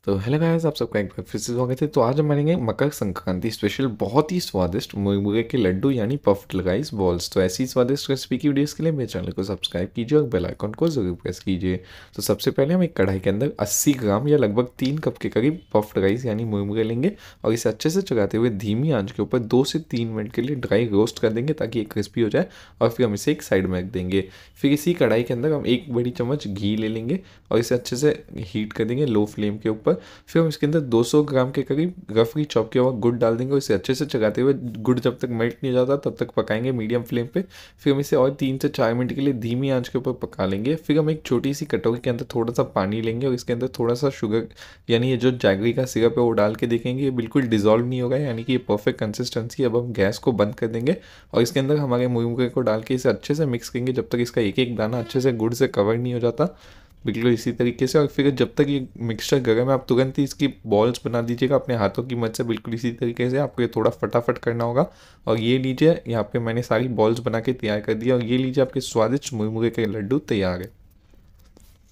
तो hello guys, आप सबका एक बार फिर से स्वागत है। तो आज हम बनेंगे मकर संक्रांति स्पेशल बहुत ही स्वादिष्ट मुरमुरे के लड्डू यानी पफ्ड राइस बॉल्स। तो ऐसी स्वादिष्ट रेसिपी की वीडियोस के लिए मेरे चैनल को सब्सक्राइब कीजिए और बेल आइकन को जरूर प्रेस कीजिए। तो सबसे पहले हम एक कढ़ाई के अंदर 80 ग्राम या लगभग 3 कप के करीब पफ्ड राइस यानी मुरमुरे लेंगे और इसे अच्छे से चलाते हुए धीमी आंच के ऊपर 2 से 3 मिनट के लिए ड्राई रोस्ट कर देंगे ताकि ये क्रिस्पी हो जाए। और फिर हम इसे एक साइड में रख देंगे। फिर इसी कढ़ाई के अंदर हम एक बड़ी चम्मच घी ले लेंगे और इसे अच्छे से हीट कर देंगे लो फ्लेम के ऊपर। फिर हम इसके अंदर 200 ग्राम के करीब रफली चॉप किया हुआ गुड़ डाल देंगे और इसे अच्छे से चलाते हुए गुड़ जब तक मेल्ट नहीं हो जाता तब तक पकाएंगे मीडियम फ्लेम पे। फिर हम इसे और 3 से 4 मिनट के लिए धीमी आंच के ऊपर पका लेंगे। फिर हम एक छोटी सी कटोरी के अंदर थोड़ा सा पानी लेंगे और इसके अंदर थोड़ा सा शुगर यानी ये जो जैगरी का सिरप है वो डाल के देखेंगे ये बिल्कुल डिजोल्व नहीं होगा, यानी कि ये परफेक्ट कंसिस्टेंसी। अब हम गैस को बंद कर देंगे और इसके अंदर हमारे मुरमुरे को डाल के इसे अच्छे से मिक्स करेंगे जब तक इसका एक एक दाना अच्छे से गुड़ से कवर नहीं हो जाता, बिल्कुल इसी तरीके से। और फिर जब तक ये मिक्सचर गर्म है आप तुरंत ही इसकी बॉल्स बना दीजिएगा अपने हाथों की मदद से, बिल्कुल इसी तरीके से। आपको ये थोड़ा फटाफट करना होगा। और ये लीजिए, यहाँ पे मैंने सारी बॉल्स बना के तैयार कर दिया और ये लीजिए आपके स्वादिष्ट मुरमुरे के लड्डू तैयार है।